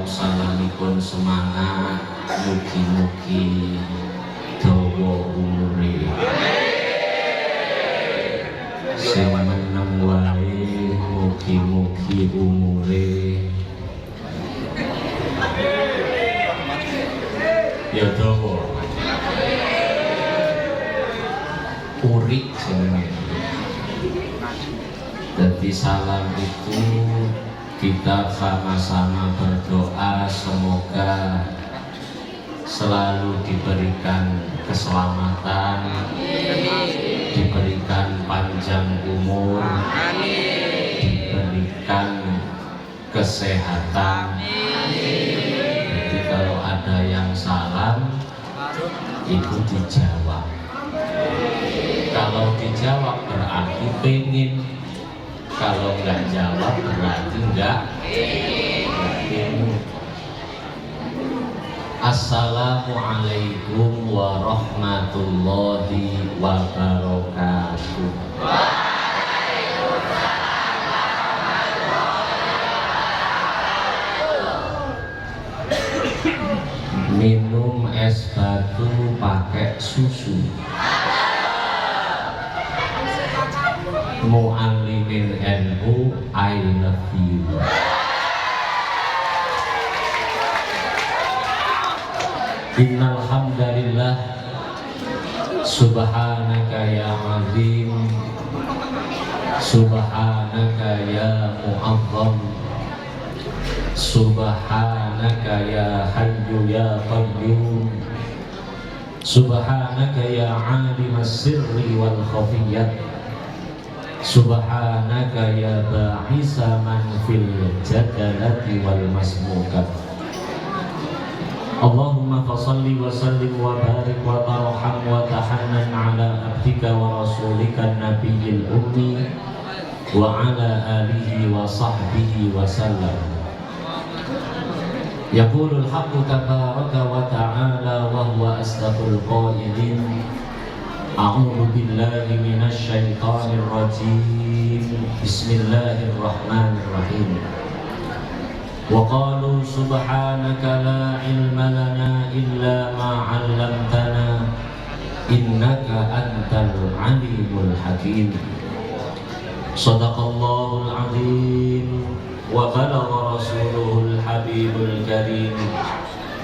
salamipun semangat, mugi-mugi dawa umure. Sing meneng wae mugi-mugi umure ya dawa. Urik jenenge. Jadi salam itu kita sama-sama berdoa semoga selalu diberikan keselamatan, diberikan panjang umur, diberikan kesehatan. Jadi kalau ada yang salam itu dijawab. Kalau dijawab berarti pengen. Kalau nggak jawab berarti nggak. Assalamualaikum warahmatullahi wabarakatuh. Minum es batu pakai susu. Mu'allimin NU, I love you. Innal hamdalillah, subhanaka ya azim, subhanaka ya mu'azzam, subhanaka ya hayyu ya qayyum, subhanaka ya alimas sirri wal khafiyyat, subhanaka ya ba'isa man fil jadalati wal masmukat. Allahumma fasalli wa sallim wa barik wa tarham wa tahannan ala abdika wa rasulika nabiyil ummi wa ala alihi wa sahbihi wa sallam. Yaqulul haqqu tabaraka wa ta'ala wa huwa asdaqul qailin. A'udzu billahi minasy syaithanir rajim. Bismillahirrahmanirrahim. Wa qalu subhanaka la ilma lana illa ma 'allamtana innaka antal alimul hakim. Shadaqallahul azim wa balagha rasuluhul habibul karim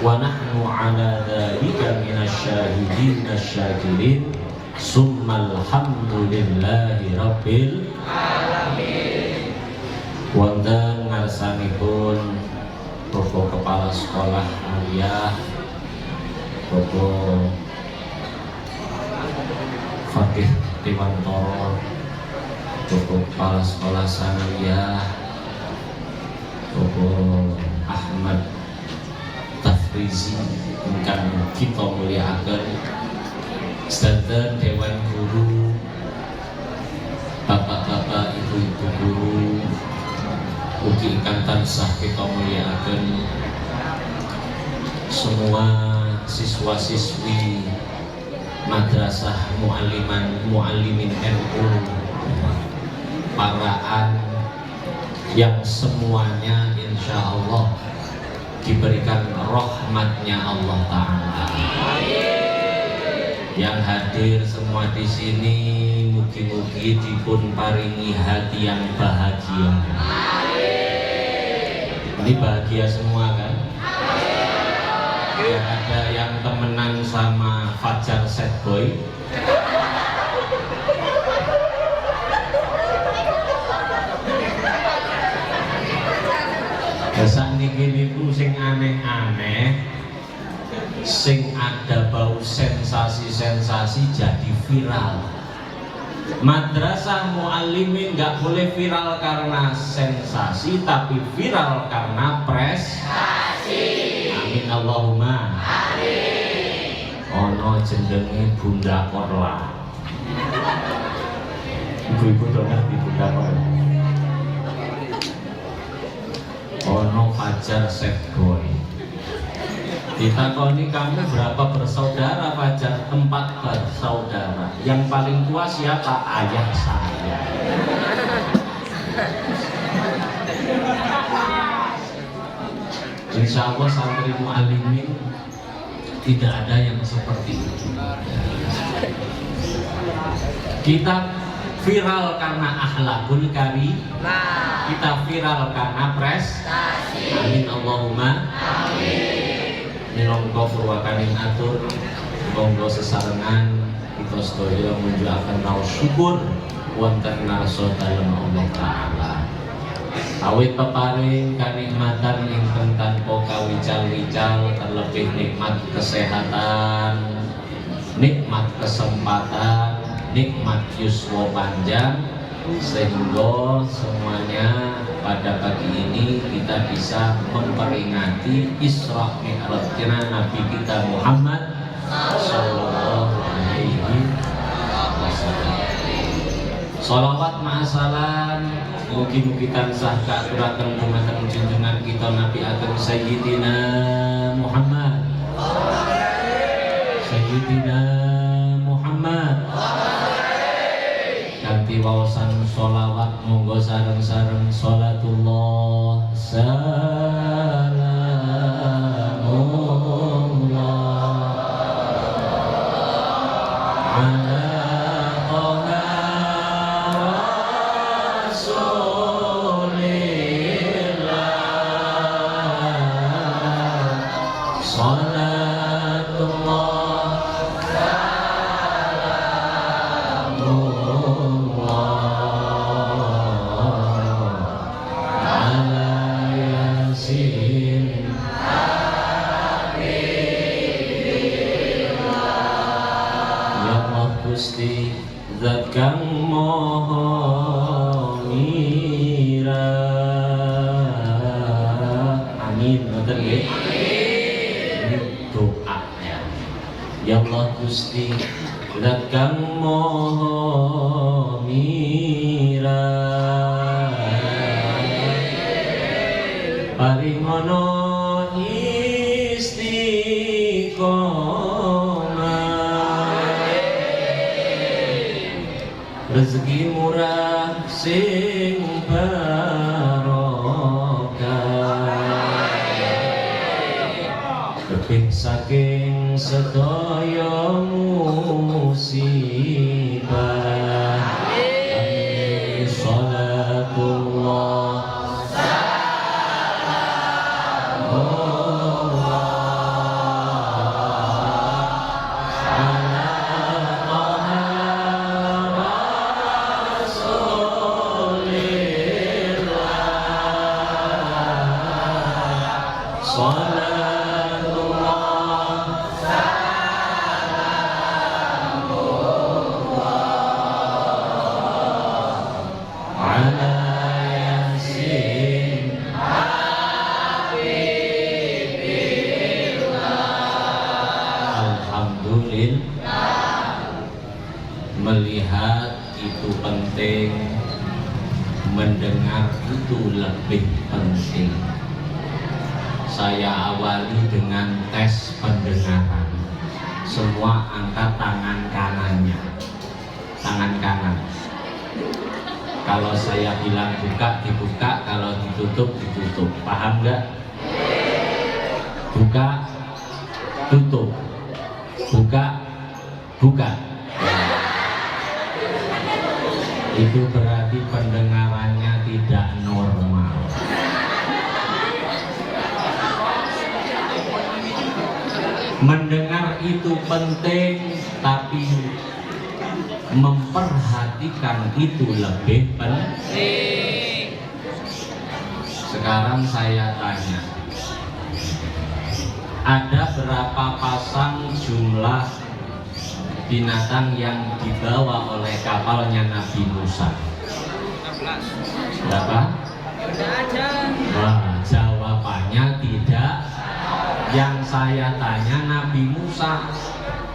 wa nahnu 'ala dzalika minasy syahidin asy-syakirin. Summal hamdulillahi rabbil alamin. Wonten ngarsanipun Bapak Kepala Sekolah Aliyah, Bapak Fakih Tiwantoro, Bapak Kepala Sekolah Sanawiyah, Bapak Ahmad Tafrizi ingkang kita mulyakaken, sedaya Dewan Guru, bapak-bapak, ibu-ibu guru, ugi ingkang tansah kita mulyakaken, semua siswa-siswi Madrasah Muallimin NU Paraan yang semuanya insya Allah diberikan rahmatnya Allah Ta'ala. Yang hadir semua di sini mugi-mugi dipun paringi hati yang bahagia. Ini bahagia semua kan? Ya, ada yang temenan sama Fajar Sad Boy. Saat ini sing aneh-aneh, sing ada bau sensasi-sensasi jadi viral. Madrasah Muallimin nggak boleh viral karena sensasi, tapi viral karena prestasi. Amin Allahumma. Amin. Ono jenenge Bunda Korla. Ibu-ibu dong ngerti Bunda Korla. Ono Fajar Sad Boy. Ditakoni kamu berapa bersaudara Fajar? 4 bersaudara. Yang paling tua siapa? Ayah saya. Insya Allah santri mu'alimin tidak ada yang seperti itu. Kita viral karena akhlakul karimah, kita viral karena prestasi. Amin Allahumma amin. Minangka purwakaning atur monggo sesarengan kita sedaya munjuaken raos syukur wonten ngarsa dalem Allah Ta'ala. Awit peparing kanikmatan ingkang tanpa kawical-wical, terlebih nikmat kesehatan, nikmat kesempatan, nikmat yuswa panjang, sehingga semuanya pada pagi ini kita bisa memperingati Isra Mi'rajnya Nabi kita Muhammad sallallahu alaihi wasallam. Sholawat ma'asalam mugi-mugi tansah kaaturaken dumateng junjungan kita Nabi Ageng Sayyidina Muhammad kanthi waosan sholawat monggo sareng-sareng sholatullah salamullah ala Gusti zat kang moho mira. Amin. Ngoten nggih. Doa ya. Ya Allah Gusti zat kang moho mira. Paringono rezeki murah sing barokah, keping saking sedaya musibah. Amin. Sholatullah melihat itu penting, mendengar itu lebih penting. Saya awali dengan tes pendengaran. Semua angkat tangan kanannya, tangan kanan. Kalau saya bilang buka, dibuka. Kalau ditutup, ditutup. Paham nggak? Buka, tutup. Buka, buka. Itu berarti pendengarannya tidak normal. Mendengar itu penting, tapi memperhatikan itu lebih penting. Sekarang saya tanya, ada berapa pasang jumlah binatang yang dibawa oleh kapalnya Nabi Musa? 16. Berapa? Wah, jawabannya tidak. Yang saya tanya Nabi Musa,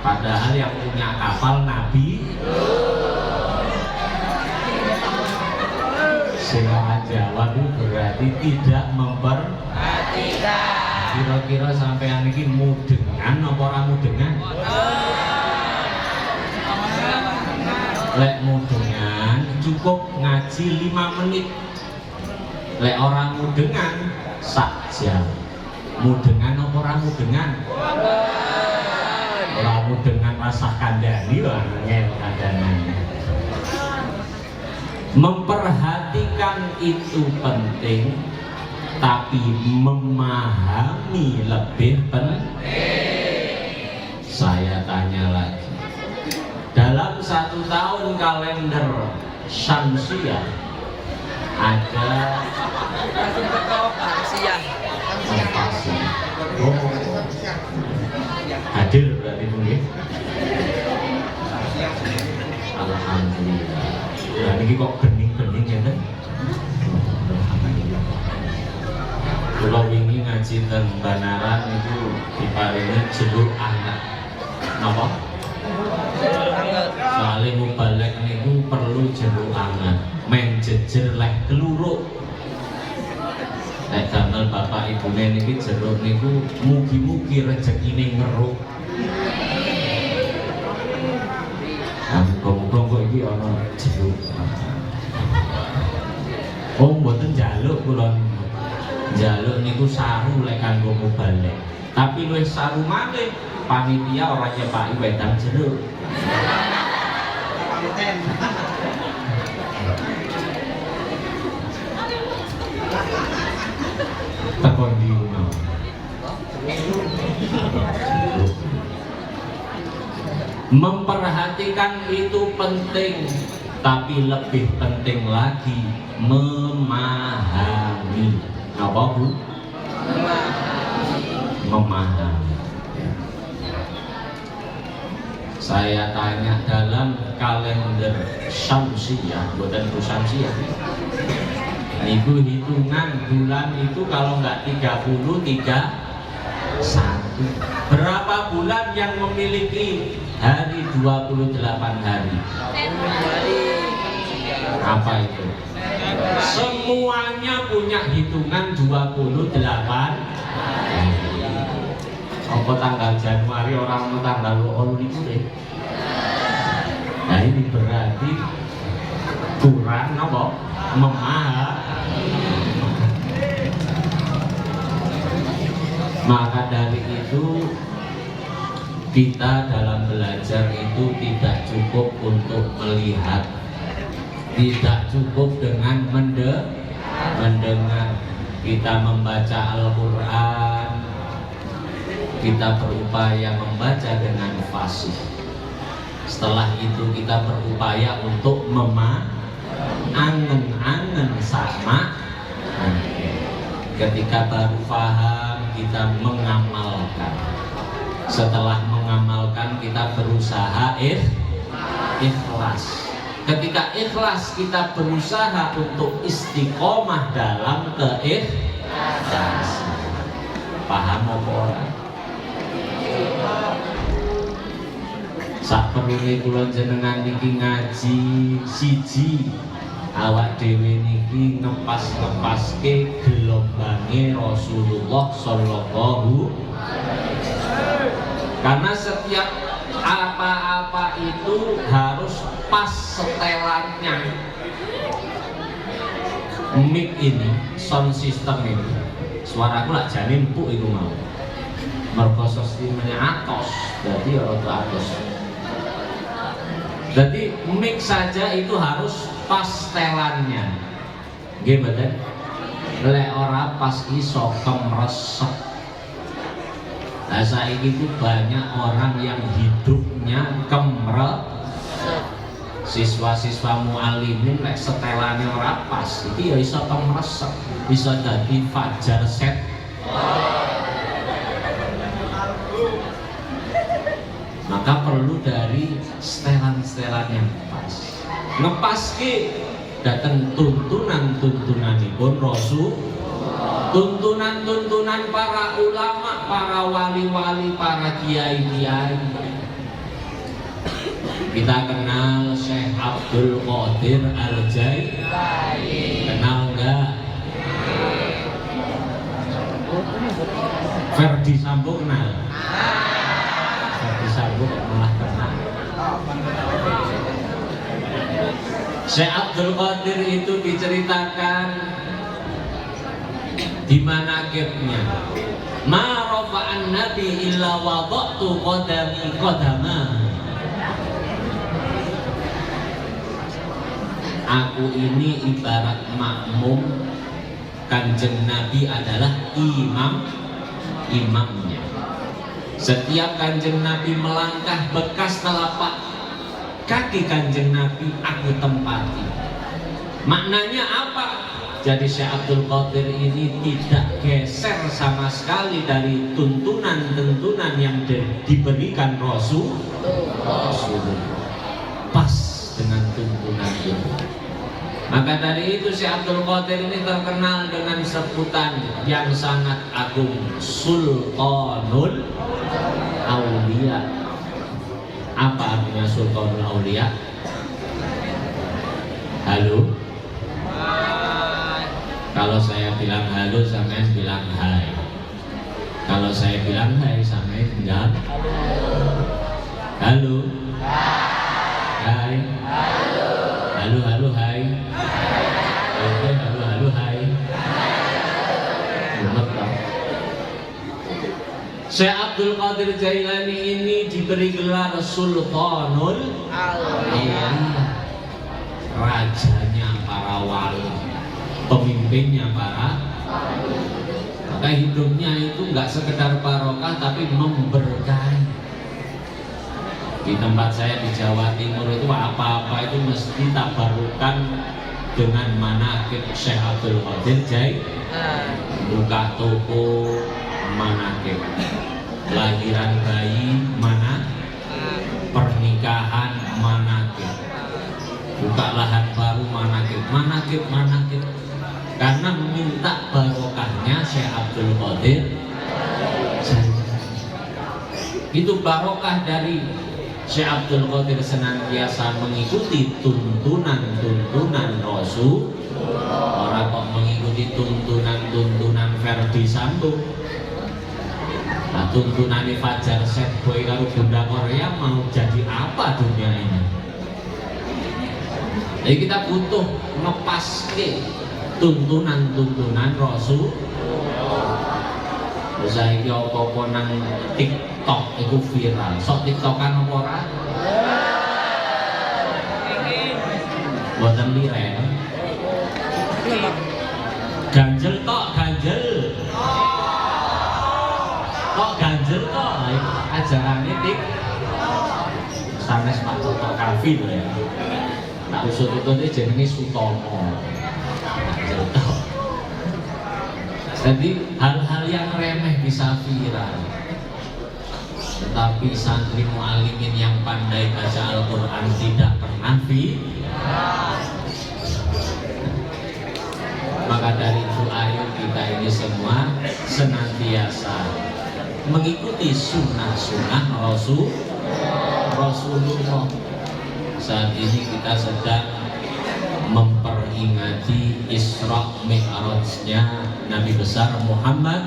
padahal yang punya kapal Nabi. Sehingga jawab itu berarti tidak memperhatikan. Kira-kira sampean ini mudengan apa ora mudengan? Lek mudengan cukup ngaji 5 menit. Lek orang mudengan sak jam. Mudengan apa ora mudengan? Ora mudengan rasa kandhani wae ngel kandanan. Memperhatikan itu penting, tapi memahami lebih penting. Saya tanya lagi, dalam 1 tahun kalender Syamsiah ada hadir berarti mungkin. Alhamdulillah. Nah ini kok bening-bening ya kan? Kalau wingi ngaji teng Banaran itu diparingi jeruk anget. Napa? Soalnya mubalek niku perlu jeruk anget. Men jejer leh keluruk. Nek damel bapak ibune niki jeruk niku mugi-mugi rezekine ngeruk. Muga-muga kok iki ana jeruk. Oh mboten njaluk kula. Njaluk niku saru lek kanggo mubalek. Tapi luwih saru maneh panitia ora nyepaki wedang jeruk. Takon di rumah. Memperhatikan itu penting, tapi lebih penting lagi memahami. Apa Bu? Memahami. Saya tanya dalam kalender Syamsiah, bukan Syamsiah. Ibu hitungan bulan itu kalau nggak 31 berapa bulan yang memiliki hari 28 hari? Apa itu? Semuanya punya hitungan 28. Apa tanggal Januari orang tanggal 8 itu deh. Nah ini berarti kurang apa? Maka dari itu kita dalam belajar itu tidak cukup untuk melihat, tidak cukup dengan mendengar. Kita membaca Al-Quran, kita berupaya membaca dengan fasih. Setelah itu kita berupaya untuk angen-angen sama. Ketika baru paham kita mengamalkan. Setelah mengamalkan kita berusaha ikhlas. Ketika ikhlas kita berusaha untuk istiqomah dalam keikhlasan. Paham apa ora? Sak perlune kula jenengan niki ngaji siji awak dhewe niki ngepas-ngepaske gelombange Rasulullah sallallahu. Karena setiap apa-apa itu harus pas setelannya. Mic ini, sound system ini, suaraku lak jane empuk iku mau. Mergo sistemnya atos, jadi rada atos. Jadi mic saja itu harus pas setelannya. Nggih mboten? Lek ora pas iso kemresep. Nah saiki itu banyak orang yang hidupnya siswa-siswa mu'alimin lek setelane ora pas iki ya iso kemresep, iso dadi fajar set. Maka perlu dari setelan-setelan yang pas. Ngepaske datang tuntunan-tuntunanipun Rasul, tuntunan-tuntunan para ulama, para wali-wali, para kiai-kiai. Kita kenal Syekh Abdul Qadir Al-Jailani. Kenal enggak? Ferdi Sambo kenal? Ferdi Sambo malah kenal. Syekh Abdul Qadir itu diceritakan di manaqibnya Ma rafa'an nabi illa wada'tu qadami qadama. Aku ini ibarat makmum, Kanjeng Nabi adalah imamnya. Setiap Kanjeng Nabi melangkah, bekas telapak kaki Kanjeng Nabi aku tempati. Maknanya apa? Jadi Syekh Abdul Qadir ini tidak geser sama sekali dari tuntunan-tuntunan yang diberikan Rasulullah. Pas dengan tuntunan itu. Maka dari itu Syekh Abdul Qadir ini terkenal dengan sebutan yang sangat agung, Sultanul Aulia. Apa artinya Sultanul Aulia? Halo? Kalau saya bilang halo, sampean bilang hai. Kalau saya bilang hai, sampean bilang halo. Hai. Halo, halo, hai. Oke, halo, halo, hai. Syekh Abdul Qadir Jailani ini diberi gelar Sultanul Aulia, rajanya para wali, pemimpinnya para. Maka hidupnya itu nggak sekedar barokah tapi memberkahi. Di tempat saya di Jawa Timur itu apa-apa itu mesti tabarukan dengan manaqib Syekh Abdul Qadir Jailani. Buka toko manaqib, lahiran bayi manaqib, pernikahan manaqib, buka lahan baru manaqib. Karena minta barokahnya Syekh Abdul Qadir. Itu barokah dari Syekh Abdul Qadir senantiasa mengikuti tuntunan Rasul. Orang kok mengikuti tuntunan Verdi Sambo. Nah, tuntunan Fajar Set Boy karo Bunda Korea mau jadi apa dunia ini? Jadi kita butuh ngepaske tuntunan Rasul. Saiki apa-apa nang TikTok itu viral. Sok TikTokan apa ora? Boten liren. Ganjel tok, ganjel. Tok ganjel tok. Ajarane tik sanes Pak Toto Kavi lho ya. Tak usut-usut jenenge Sutomo. Ganjel tok. Jadi hal-hal yang remeh bisa viral, tetapi santri mu'alimin yang pandai baca Al-Quran tidak pernah viral. Maka dari itu ayo kita ini semua senantiasa mengikuti sunnah-sunnah Rasulullah. Saat ini kita sedang memperingati Isra Mi'rajnya Nabi besar Muhammad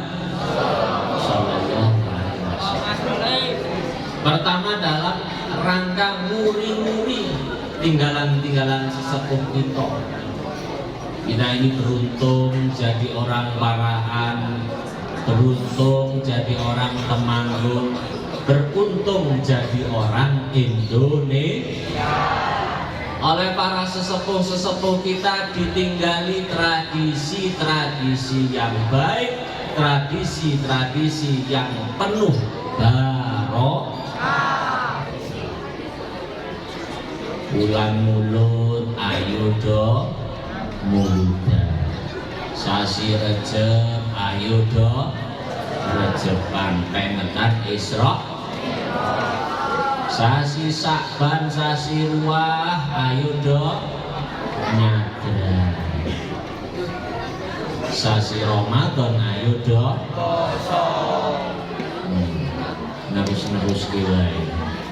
Sallallahu Alaihi Wasallam. Pertama dalam rangka muri-muri tinggalan-tinggalan sesepuh kita. Kita ini beruntung jadi orang Parahan, beruntung jadi orang Temanggung, beruntung jadi orang Indonesia. Oleh para sesepuh-sesepuh kita ditinggali tradisi-tradisi yang baik, tradisi-tradisi yang penuh barokah. Bulan mulut ayo do muludan, sasi Rejeb ayo do rejeban, pengetan Isra. Sasi Sakban, sasi Ruah, ayo do nyadran. Sasi Ramadan, ayo do nerus kiwai.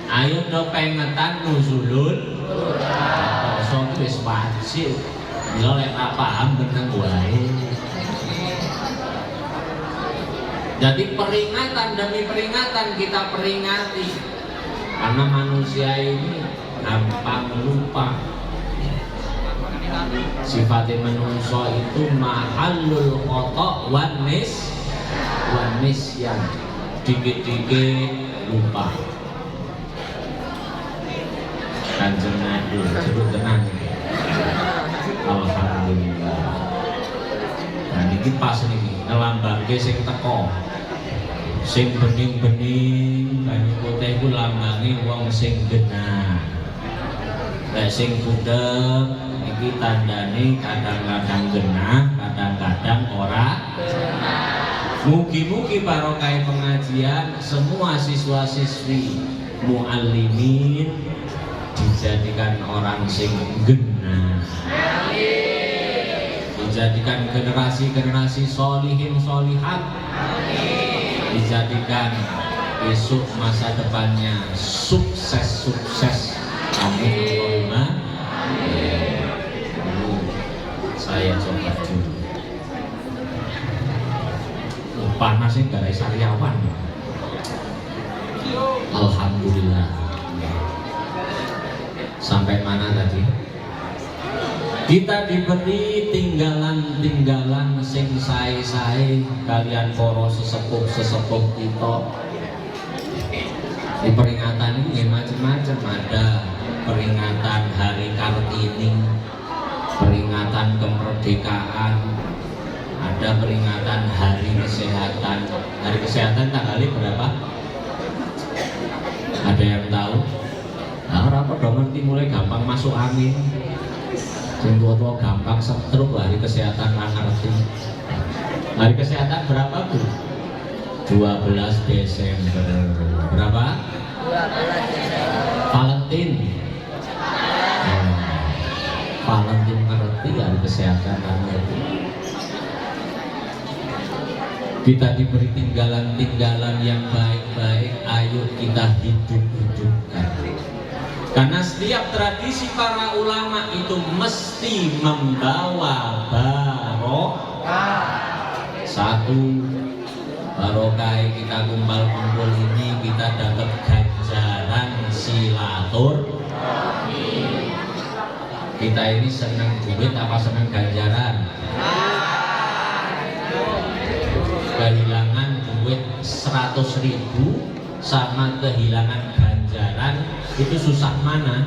Ayo do pengetan nuzulun. Poso wis wajib. Mila lek ora paham beneng wae. Jadi peringatan demi peringatan kita peringati. Karena manusia ini gampang lupa. Sifatnya manusia itu mahallul khata' wan nis. Wanisyan, dikit-dikit lupa. Kanjeng Nabi sebut tenang. Alhamdulillah. Nah niki pas niki ngelambangke sing teko. Sing bening-bening banyu putih iku lambange wong sing genah. Lek sing budek iki tandane kadang-kadang genah, kadang-kadang ora genah. Mugi-mugi barokah pengajian semua siswa-siswi muallimin dijadikan orang sing genah. Dijadikan generasi-generasi solihin solihat. Dijadikan besok masa depannya sukses. Amin. Saya coba dulu. Panasnya dari sariawan. Alhamdulillah. Sampai mana tadi? Kita diberi tinggalan sing sae-sae kalian para sesepuh kita. Di peringatan ini macam-macam, ada peringatan Hari Kartini, peringatan kemerdekaan, ada peringatan Hari Kesehatan. Hari Kesehatan tanggalnya berapa? Ada yang tahu? Nah, orang pada ngerti mulai gampang masuk angin. Sing tua-tua gampang stroke. Hari Kesehatan nggak ngerti. Hari Kesehatan berapa Bu? 12 Desember. Berapa? 12 Desember. Valentine. Valentine ngerti, Hari Kesehatan nggak ngerti. Kita diberi tinggalan yang baik-baik, ayo kita hidupkan. Karena setiap tradisi para ulama itu mesti membawa barokah. Satu, barokah kita kumpul-kumpul ini kita dapat ganjaran silaturahmi. Kita ini senang duit apa senang ganjaran? Kehilangan duit 100.000 sama kehilangan ganjaran itu susah mana?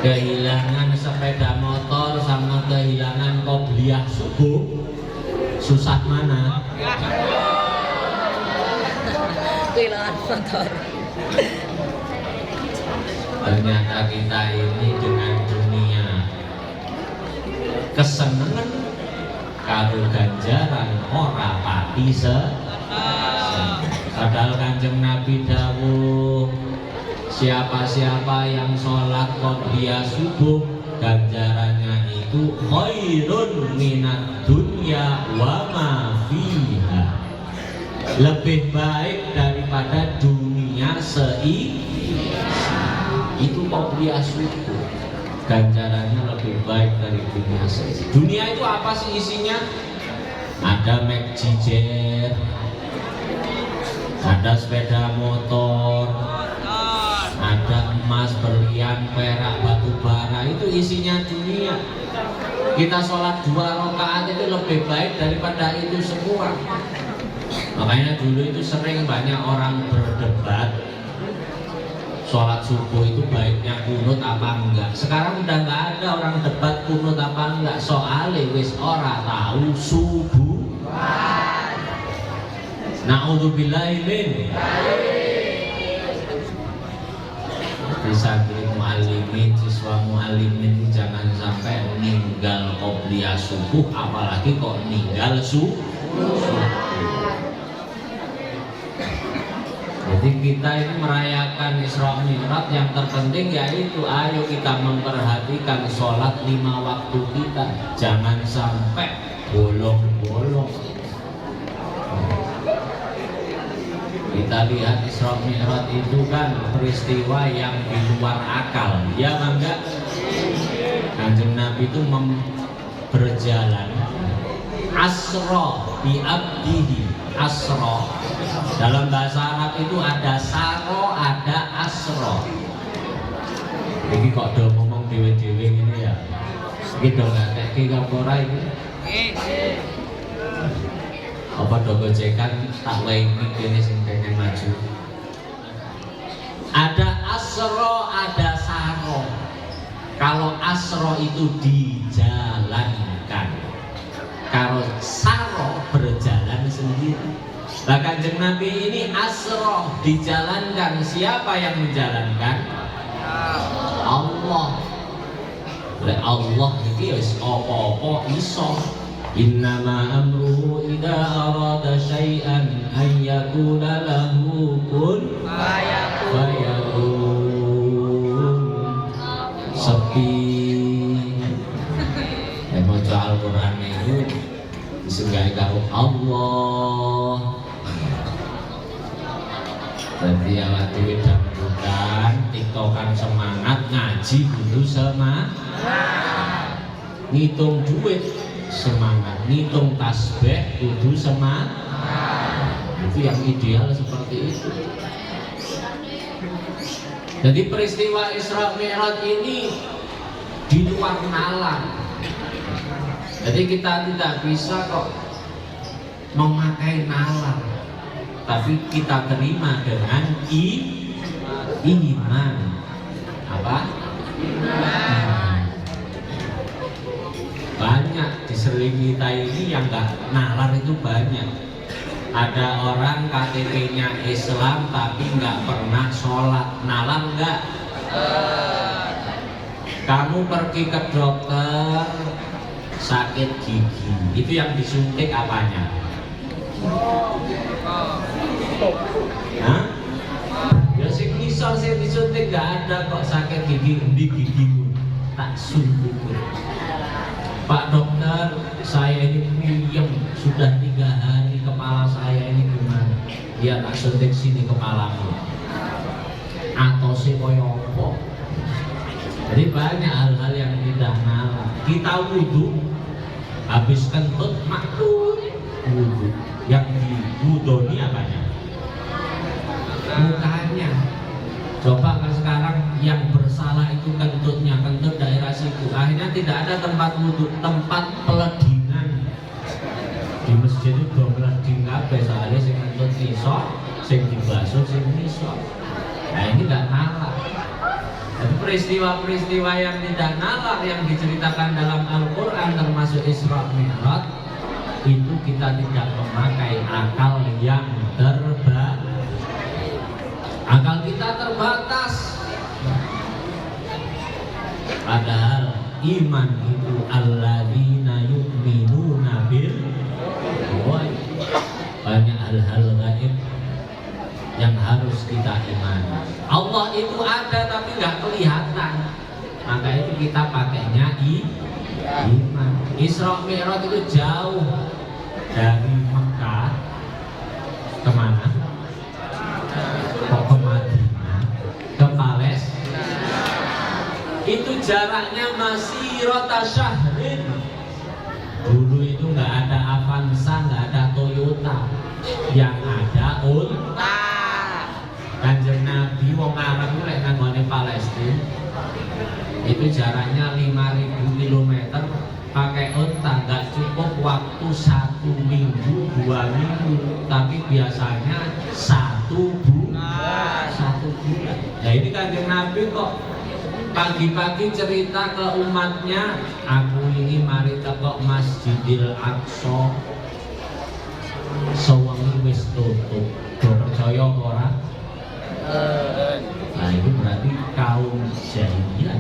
Kehilangan sepeda motor sama kehilangan qobliyah subuh susah mana? Kehilangan motor. Ternyata kita ini dengan dunia kesenangan karo ganjaran ora pati padahal Kanjeng Nabi dawuh siapa-siapa yang sholat qobliyah subuh ganjarannya itu khairun minad dunya wa ma fiha, lebih baik daripada dunia itu qobliyah subuh, ganjarannya lebih baik dari dunia seizi. Dunia itu apa sih isinya? Ada Mac Jet, ada sepeda motor, ada emas, berlian, perak, batu bara, itu isinya dunia. Kita sholat 2 rakaat itu lebih baik daripada itu semua. Makanya dulu itu sering banyak orang berdebat sholat subuh itu baiknya kunut apa enggak. Sekarang udah nggak ada orang debat kunut apa enggak, soalnya wis ora tahu subuh. Na'udzubillahi min. Di santri muallimin, siswa muallimin jangan sampai meninggal qobliyah subuh, apalagi kok meninggal subuh. Jadi kita ini merayakan Isra Mi'raj, yang terpenting yaitu ayo kita memperhatikan sholat 5 waktu kita, jangan sampai bolong-bolong. Kita lihat Isra Mi'raj itu kan peristiwa yang di luar akal, ya enggak? Kanjeng Nabi itu berjalan asra bi abdihi. Asra dalam bahasa Arab itu ada saro, ada asro. Ini kok do ngomong dewe-dewe ini ya. Ini do nggak kayak kapora ini. Apa do gojekan tak waingi kene sing pengen maju. Ada asro, ada saro. Kalau asro itu dijalankan, kalau saro berjalan sendiri. Nah, Kanjeng Nabi ini asro dijalankan. Siapa yang menjalankan? Allah. Oleh Allah iki wis apa-apa iso. Innama amruhu idza arada syai'an an yakuna lahu kun fayakun. Sepi. Maca Al-Qur'an itu disenggahi karo Allah. Jadi awak dhewe dangdutan, tiktokan semangat, ngaji kudu semangat. Ngitung duit semangat, ngitung tasbih kudu semangat. Itu yang ideal seperti itu. Jadi peristiwa Isra Mi'raj ini di luar nalar. Jadi kita tidak bisa kok memakai nalar, tapi kita terima dengan iman. Apa? Iman. Banyak di sekeliling kita ini yang nggak nalar itu banyak. Ada orang KTP-nya Islam tapi nggak pernah sholat. Nalar nggak? Kamu pergi ke dokter sakit gigi, itu yang disuntik apanya? Hah? Ya sing ngisor sing disuntik gak ada kok sakit gigi, di gigimu tak suntik. Pak dokter, saya ini puyeng sudah 3 hari, kepala saya ini gimana? Dia tak suntik sini kepalamu. Atau si koyopo. Jadi banyak hal-hal yang tidak nalar. Kita wudhu, habis kentut makhluk wudhu. Yang diwudoni apanya? Mukanya. Coba kan sekarang yang bersalah itu kentutnya, kentut daerah siku. Akhirnya tidak ada tempat wudhu, tempat peledingan. Di masjid itu dua peleding kabeh, soalnya sing kentut nisor, sing dibasuh sing nisor. Nah ini gak nalar. Jadi peristiwa-peristiwa yang tidak nalar yang diceritakan dalam Al-Quran termasuk Isra Mi'raj itu kita tidak memakai akal yang terbatas. Akal kita terbatas. Padahal iman itu alladzina yu'minuna bil ghaib. Banyak hal-hal gaib yang harus kita imani. Allah itu ada tapi nggak kelihatan, maka itu kita pakainya iman. Isra Mi'raj itu jauh dari Mekah kemana? Kok ke Madinah, ke Palestina. Itu jaraknya masih rota syahrin. Dulu itu nggak ada Avanza, nggak ada Toyota, yang ada unta. Kanjeng Nabi wong Arab lek nanggone Palestina itu jaraknya 5.000 km pakai unta, nggak cukup waktu 1 minggu 2 minggu, tapi biasanya 1 bulan. Nah ini Kanjeng Nabi kok pagi-pagi cerita ke umatnya, aku ini mari teko Masjidil Aqsa sewengi wis tutup. Do percaya ora? Nah itu berarti kaum jahiliyah.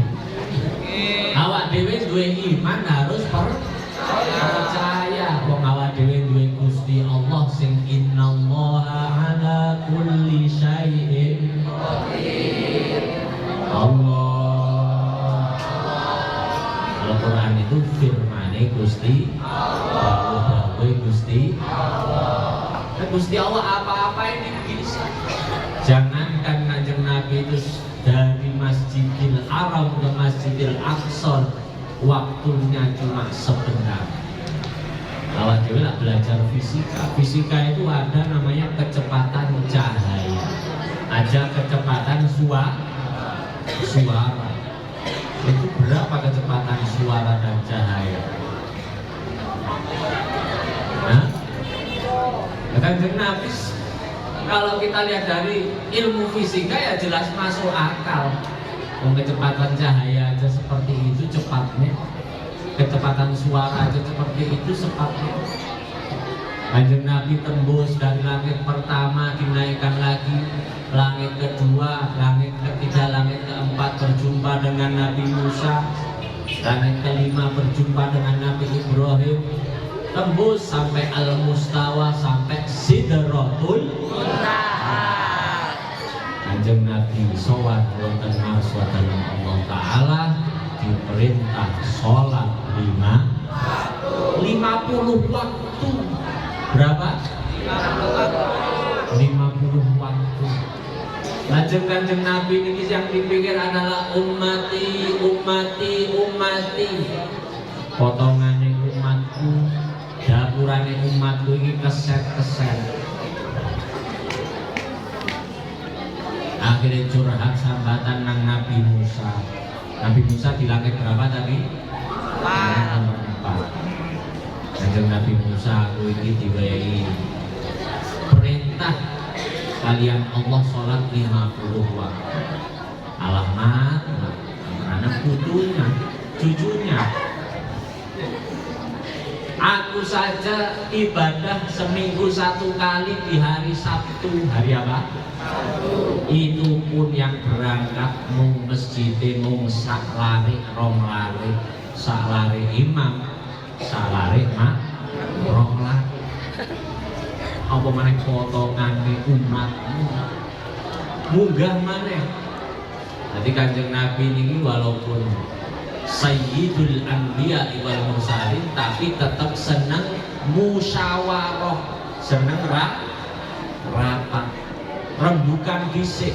Awak dhewe duwe iman harus percaya. Wong awak dhewe duwe Gusti Allah sing innallaha ala kulli syai'in qadir. Allah. Al-Quran itu firmane Gusti Allah. Gusti Allah. Gusti Allah apa-apa ini bisa. Jangankan Kanjeng Nabi itu dari Masjidil Haram ke Masjidil Aqsa waktunya cuma sebentar. Kalau dewe lah belajar fisika, fisika itu ada namanya kecepatan cahaya, ada kecepatan suara. Itu berapa kecepatan suara dan cahaya? Nah, Kanjeng Nabi kalau kita lihat dari ilmu fisika ya jelas masuk akal. Kecepatan cahaya aja seperti itu cepatnya, kecepatan suara aja seperti itu cepatnya. Kanjeng Nabi tembus dari langit pertama dinaikkan lagi, langit kedua, langit ketiga, langit keempat berjumpa dengan Nabi Musa, langit kelima berjumpa dengan Nabi Ibrahim, tembus sampai Al-Mustawa, sampai Sidratul Muntaha. Kanjeng Nabi sowan wonten marswa dalam Allah Ta'ala diperintah sholat 50 waktu. Berapa? 50 waktu. Kanjeng Nabi ini yang dipikir adalah ummati, ummati, ummati. Potongannya umatku, dapurane umatku ini keset-keset. Akhirnya curhat sambatan nang Nabi Musa. Nabi Musa di langit berapa tadi? 4. Kanjeng Nabi Musa aku ini diwehi perintah kalian Allah sholat 50 waktu. Alamat anak putunya, cucunya. Aku saja ibadah seminggu 1 kali di hari Sabtu. Hari apa? Itu pun yang berangkat mau masjid, mau sak lari, rong lari, sak lari imam, sak lari mak, rong lari. Apa maneh potongane umatmu munggah maneh. Jadi Kanjeng Nabi ini walaupun Sayyidul Anbiya wal Mursalin tapi tetap senang musyawarah, senang rapat, rembukan bisik.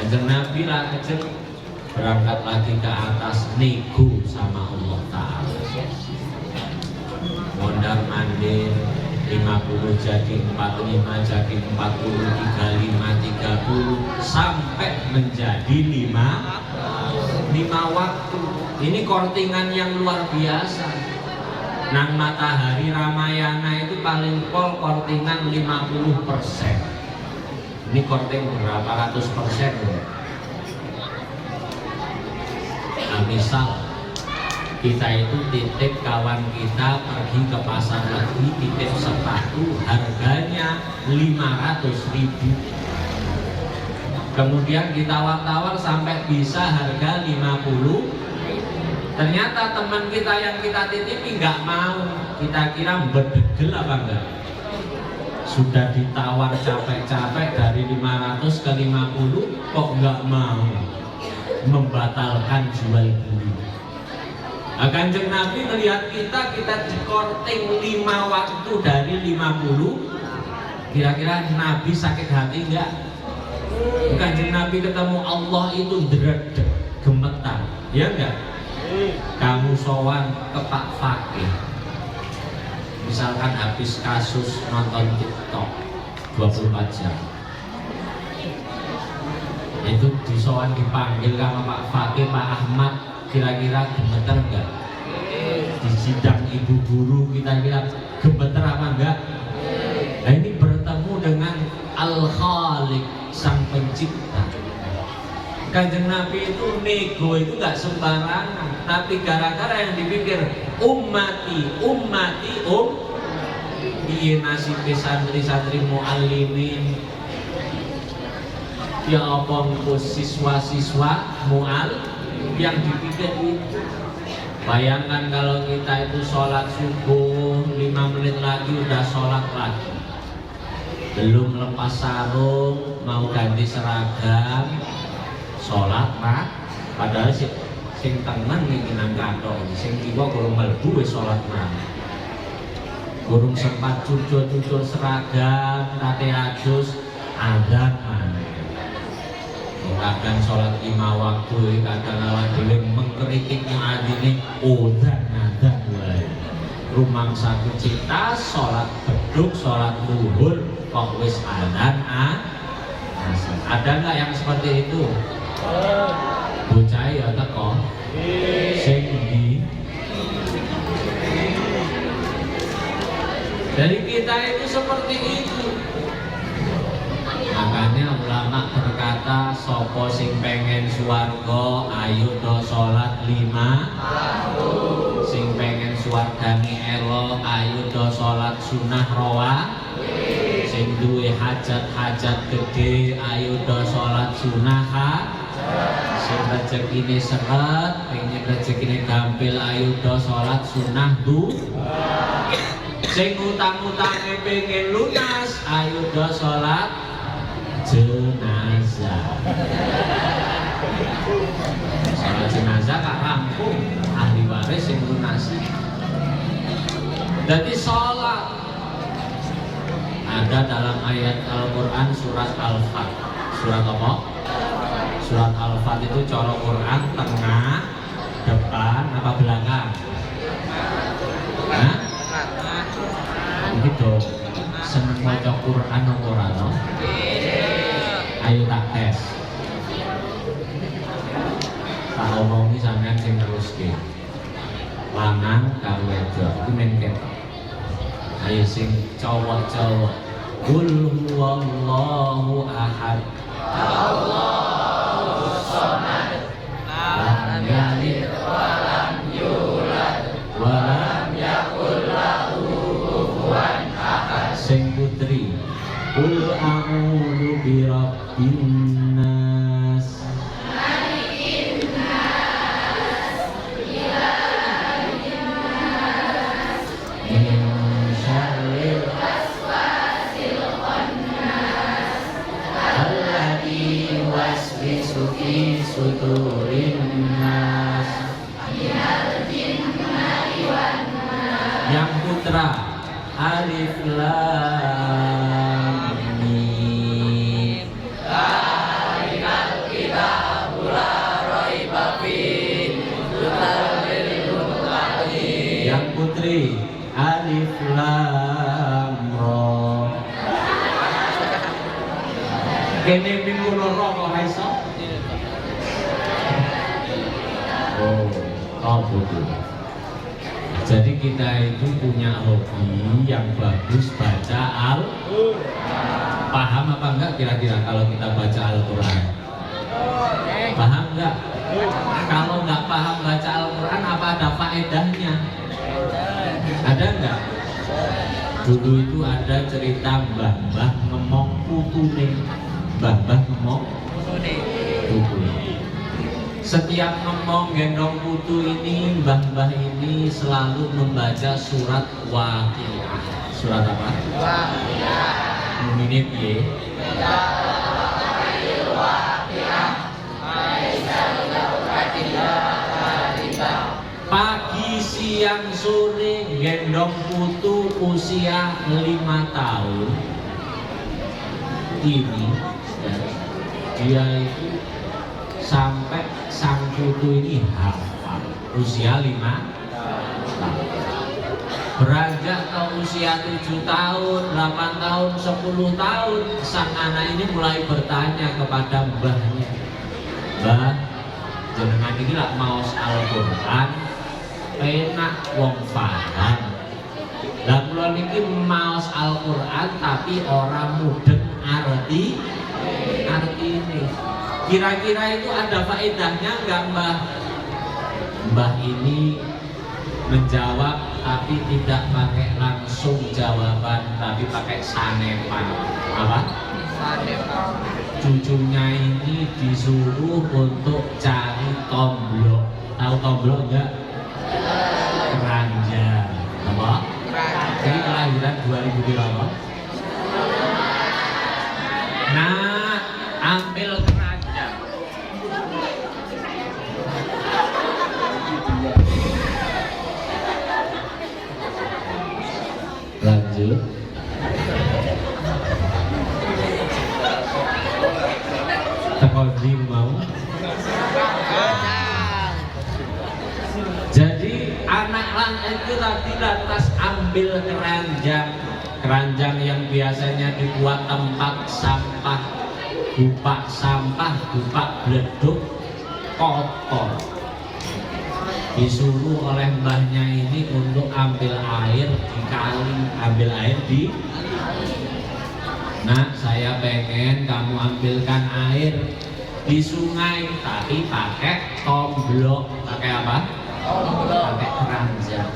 Kanjeng Nabi lah kecil berangkat lagi ke atas nego sama Allah Ta'ala. Mondar mandir 50 jadi 45 jadi 40 35 30 sampai menjadi 5 waktu. Ini kortingan yang luar biasa. Nang matahari Ramayana itu paling pol kortingan 50%. Ini korting berapa ratus persen ya? Nah, misal kita itu titip kawan kita pergi ke pasar lagi titip sepatu harganya 500.000. Kemudian ditawar-tawar sampai bisa harga 50. Ternyata teman kita yang kita titipi nggak mau. Kita kira berdegel apa enggak? Sudah ditawar capek-capek dari 500 ke 50 kok nggak mau, membatalkan jual beli. Nah, Kanjeng Nabi melihat kita dikorting 5 waktu dari 50. Kira-kira Nabi sakit hati enggak? Kanjeng Nabi ketemu Allah itu dredeg, gemetar, ya enggak? Kamu sowan ke Pak Fakih, misalkan habis kasus nonton TikTok 24 jam, itu disowan dipanggil sama Pak Fakih, Pak Ahmad, kira-kira gemeter enggak? Di sidang ibu guru kita kira gemeter apa enggak? Nah, ini bertemu dengan Al-Khaliq, sang pencipta. Kanjeng Nabi itu nego itu nggak sembarangan, tapi gara-gara yang dipikir ummati, piye nasibe santri-santri muallimin, ya apa siswa-siswa mual yang dipikir itu. Bayangkan kalau kita itu sholat subuh 5 menit lagi udah sholat lagi, belum lepas sarung, mau ganti seragam, sholat Pak. Padahal sing tengen iki nang kantor, sing kiwa kurang mlebu wis sholat maneh. Kurang sempat cucul seragam, tate adus, adzan maneh. Kadang sholat 5 waktu, kadang awak dhewe mengkritik muadzine adzan wae. Rumangsa cita sholat beduk, sholat zuhur kok wis adzan ada nggak yang seperti itu? Bocah ya teko sing di Dari kita itu seperti itu. Makanya ulama berkata, sopo sing pengen swarga ayo do salat 5 waktu. Sing pengen swargane elo ayo do salat sunah rawatib. Sing duwe hajat-hajat gede ayo do salat sunah hajat. Sing rezekine seret, pengen rezekine gampil ayo do salat sunah duha. Sing utang-utange pengen lunas ayo do salat jenazah. Salat jenazah gak rampung, ahli waris yang lunasi. Jadi sholat ada dalam ayat Al-Quran surat Al-Fat. Surat apa? Surat Al-Fat itu cara Quran tengah, depan, apa belakang? Hah? Begitu. Seneng baca Quran atau Quran? No? Ayo tak tes. Tak omongi sampean sing teruske. Lanang karo wedok iku men ketok. Ayo sing cowok-cowok. Qul huwallahu ahad. Allahus samad. Lam yalid wa lam yulad wa lam yakul lahu kufuwan ahad. Sing putri. Qul a'udzu birabbin nas. Malikin nas. Ilahin nas. Min syarril waswasil khannas. Alladzi yuwaswisu fi sudurin nas. Minal jinnati wan nas. Yang putra Alif Lam putri Alif Lam Ra. Kene minggu loro kok iso. Oh betul. Jadi kita itu punya hobi yang bagus baca Paham apa enggak kira-kira kalau kita baca Al-Quran? Paham enggak? Kalau enggak paham baca Al-Quran apa ada faedahnya? Ada enggak? Dulu itu ada cerita mbah-mbah ngemong putune. Mbah-mbah ngemong putune. Setiap ngomong gendong putu ini, mbah-mbah ini selalu membaca surat Waqiah. Surat apa? Waqiah. Ini piye? Pagi, siang, sore gendong putu usia 5 tahun. Ini dia itu sampai sang putu ini hafal usia 5 tahun. Beranjak ke usia 7 tahun, 8 tahun, 10 tahun, sang anak ini mulai bertanya kepada mbahnya, "Mbah, jenengan iki lak maos Al-Qur'an enak wong paham. Lah kula niki maos Al-Qur'an tapi ora mudeng arti ini. Kira-kira itu ada faedahnya enggak, Mbah?" Mbah ini menjawab tapi tidak pakai langsung jawaban, tapi pakai sanepan. Apa? Sanepan. Cucunya ini disuruh untuk cari tomblok. Tahu tomblok enggak? Keranjang. Apa? Ini kelahiran 2000 berapa? Nah, ambil keranjang. Lanjut. Tekondi mau. Jadi anak lanang itu tadi lantas ambil keranjang yang biasanya dibuat tempat sampah, gupak sampah, gupak bleduk, kotor. disuruh oleh mbahnya ini untuk ambil air di kali, ambil air di. Nah, saya pengen kamu ambilkan air di sungai, tapi pakai tomblok. Pakai apa? Pakai keranjang.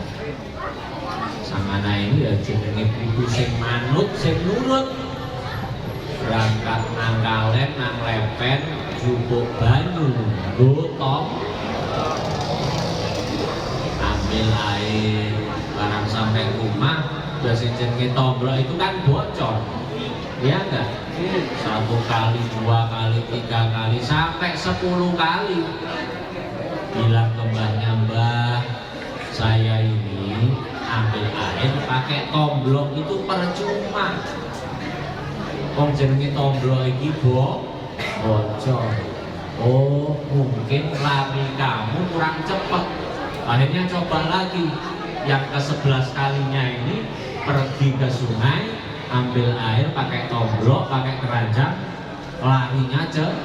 Samana ini ya jenenge putu sing manut, sing nurut. Berangkat nang kalen, nang lepen, jupuk banyu, gotong, ambil air, barang sampai rumah, biasanya jenenge tomblok itu kan bocor. Ya enggak? 1 kali, 2 kali, 3 kali, sampai 10 kali. Bilang ke mbahnya, Mbah, saya ini ambil air pakai tomblok itu percuma. Wong jenenge tomblok iki bocor. Oh, mungkin lari kamu kurang cepat. Akhirnya coba lagi. Yang ke-11 kalinya ini pergi ke sungai, ambil air pakai tomblok, pakai keranjang, larinya cepat.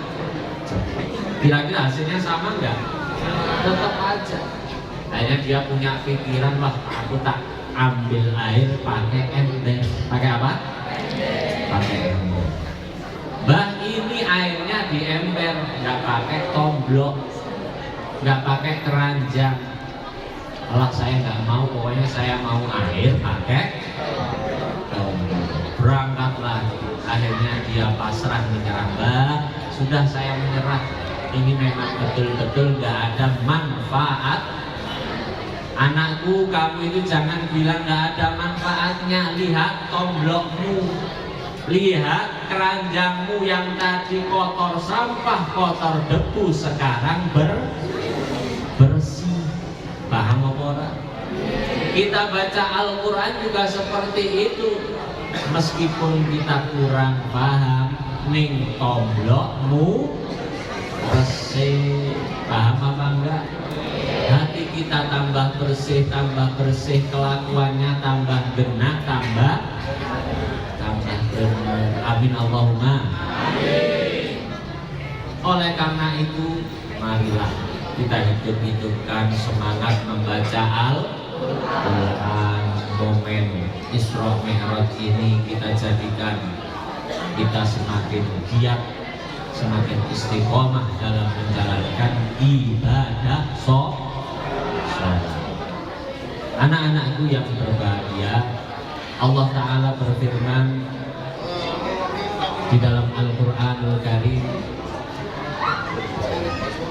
Kira-kira hasilnya sama enggak? Tetap aja. Akhirnya dia punya pikiran, wah aku tak ambil air pakai ember. Pakai apa? Pakai ember. Bah, ini airnya di ember, nggak pakai tomblok, nggak pakai keranjang. Kalau saya nggak mau, pokoknya saya mau air pakai tomblok. Berangkat lagi. Akhirnya dia pasrah menyerah. Bah, sudah saya menyerah. Ini memang betul-betul nggak ada manfaat. Anakku, kamu itu jangan bilang nggak ada manfaatnya. Lihat tomblokmu, lihat keranjangmu yang tadi kotor sampah, kotor debu, sekarang bersih. Paham apa ora? Kita baca Al-Quran juga seperti itu. Meskipun kita kurang paham, ning tomblokmu bersih. Paham apa enggak? Hati kita tambah bersih, kelakuannya tambah genah, tambah benar. Amin Allahumma. Amin. Oleh karena itu, marilah kita hidup-hidupkan semangat membaca Al-Quran. Momen Isra Mi'raj ini kita jadikan kita semakin giat, semakin istiqomah dalam menjalankan ibadah sholat. Anak-anakku yang berbahagia, Allah Ta'ala berfirman di dalam Al-Quranul Karim,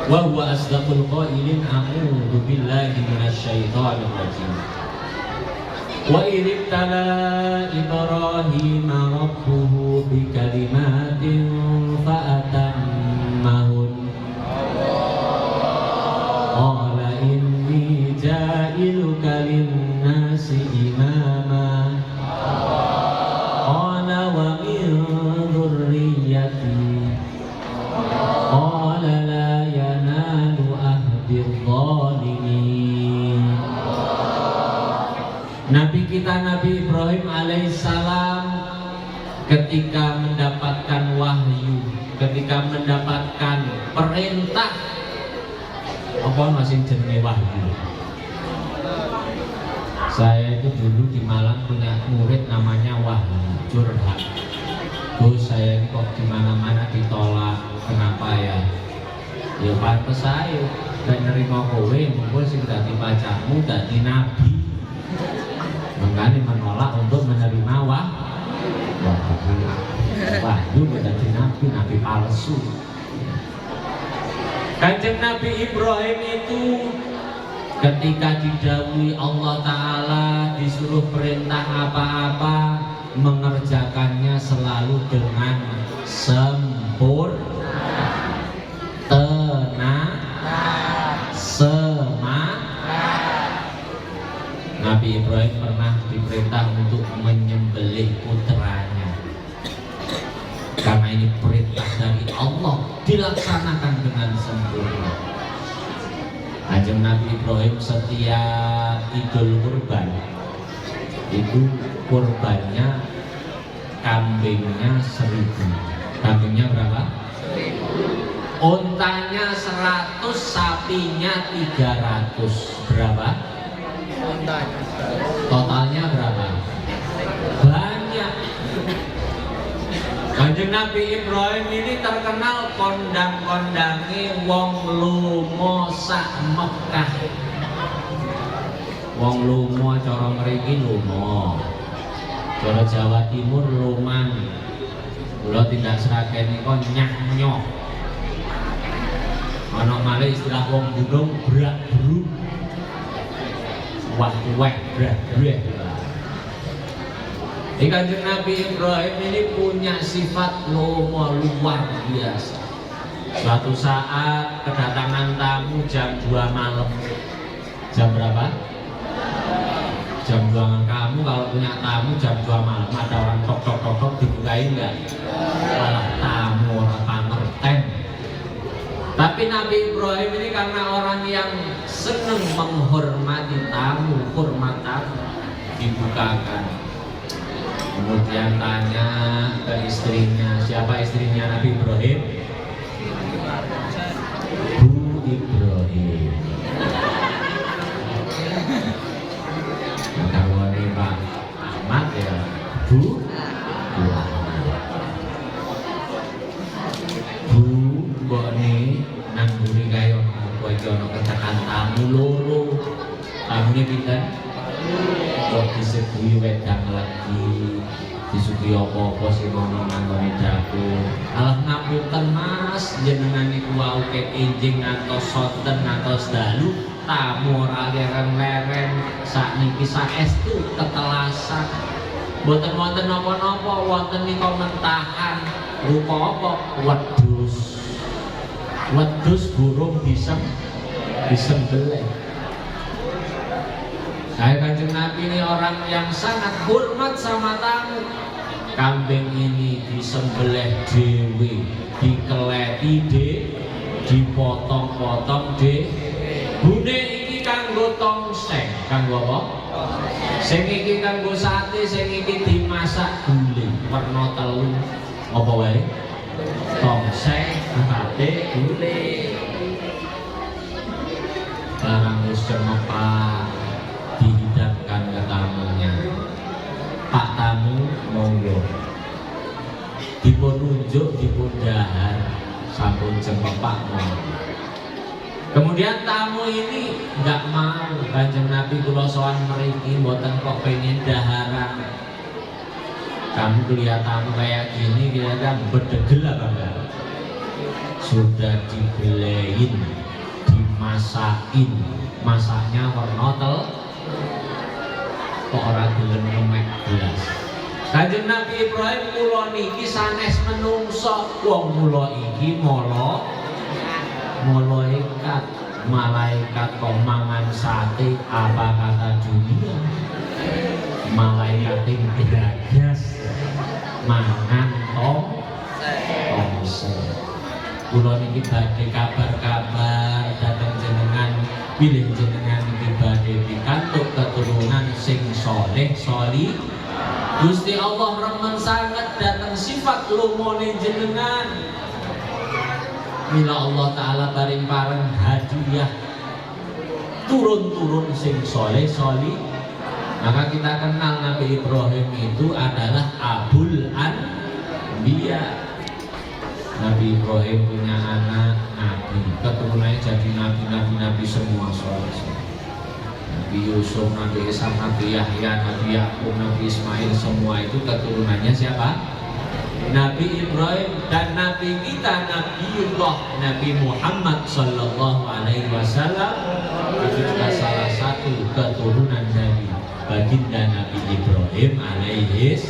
wa huwa asdaqul qailin, a'udzu billahi minasyaitonir rajim. Wa iribtala Ibrahim rabbuhu bikalimatin fa'atammahun. Qala inni ja'iluka linnasi imama. Qala wa min dhurriyyati. Qala la yanalu ahdi dhalimin. Nabi kita Nabi Ibrahim alaihissalam ketika mendapatkan wahyu, ketika mendapatkan perintah, apa masih jenenge wahyu. Saya itu dulu di Malang punya murid namanya Wahyu, curhat. Gus, saya ini kok dimana-mana ditolak, kenapa ya? Ya pantes saya dan nerima kowe, mungkin sing dadi pacarmu, dadi nabi. Makanya menolak untuk menerima wahyu menjadi nabi palsu. Kanjeng Nabi Ibrahim itu ketika didhawuhi Allah Ta'ala disuruh perintah apa-apa, mengerjakannya selalu dengan sempurna, tenang, semangat. Nabi Ibrahim pernah diperintah untuk menyembelih putranya. Karena ini perintah dari Allah, dilaksanakan dengan sempurna. Kanjeng Nabi Ibrahim setiap Idul Kurban itu kurbannya kambingnya 1000. Kambingnya berapa? 1000. Untanya 100, sapinya 300. Berapa? Untanya. Totalnya berapa? Banyak. Kanjeng Nabi Ibrahim ini terkenal kondang-kondangi wong lumo sak Mekah. Wong lumo cara mriki lumo. Cara Jawa Timur luman. Kula tindak serakeni kok nyah-nyoh. Ana malih istilah wong gunung brak-bruk. Wah-weh brak-brek. Kanjeng Nabi Ibrahim ini punya sifat lomo luar biasa. Suatu saat kedatangan tamu jam 2 malam. Jam berapa? Jam 2. Kamu kalau punya tamu jam 2 malam, ada orang tok dibukain enggak? Malah tamu orang pamerten. Tapi Nabi Ibrahim ini karena orang yang senang menghormati tamu, hormat tamu, dibukakan. Kemudian tanya ke istrinya, siapa istrinya Nabi Ibrahim? Bu Ibrahim. Kalau ini Pak Ahmad ya Bu mbok ni nang buri kaya apa iki ana ketekan tamu loro. Tamune pinten? Kok disebut wedang lagi, disuguhi apa-apa sing ono nang ngene dapur. Alah ngapunten Mas, jenengan niku wau enjing ngantos sonten ngantos dalu, tamu ora leren-leren, sakniki saestu ketelasan. Mboten wonten napa-napa, wonten nika mentahan. Rupa apa? Wedhus. Wedhus burung disembelih. Kanjeng Nabi ini orang yang sangat hormat sama tamu. Kambing ini disembelih dewe, dikeleti dipotong-potong bune iki kanggo tongseng. Kanggo apa? Sing iki kanggo sate, sing iki dimasak guling werna telu. Apa wae? Tongseng, sate, guling. Barang wis cemepak dihidangkan ke tamunya. Pak tamu monggo. Dipun unjuk, dipun dahar, sampun cemepak monggo. Kemudian tamu ini nggak mau. Kanjeng Nabi kula sowan mriki mboten kok pengen daharan. Kamu kelihatan kayak gini kelihatan bedegel apa enggak? Sudah dibelein, dimasakin, masaknya warna kok ora gelem nemek belas. Kanjeng Nabi Ibrahim kula niki sanes menungso, wong kula iki malaikat kok mangan sate, apa kata dunia? Malaikat yang beragas mangan tongseng. Kula niki badhe kabar-kabar dateng jenengan, bilih jenengan niki badhe pikantuk keturunan sing soleh soli. Gusti Allah remen sangat dateng sifat lumone jenengan. Mila Allah Ta'ala paring hadiah turun-turun sing soleh soli. Maka kita kenal Nabi Ibrahim itu adalah Abul Anbiya. Nabi Ibrahim punya anak Nabi, keturunannya jadi Nabi semua soleh. Nabi Yusuf, Nabi Isa, Nabi Yahya, Nabi Yakub, Nabi Ismail, semua itu keturunannya siapa? Nabi Ibrahim. Dan Nabi kita Nabiullah Nabi Muhammad Sallallahu Alaihi Wasallam itu juga salah satu keturunan dari baginda Nabi Ibrahim alaihis.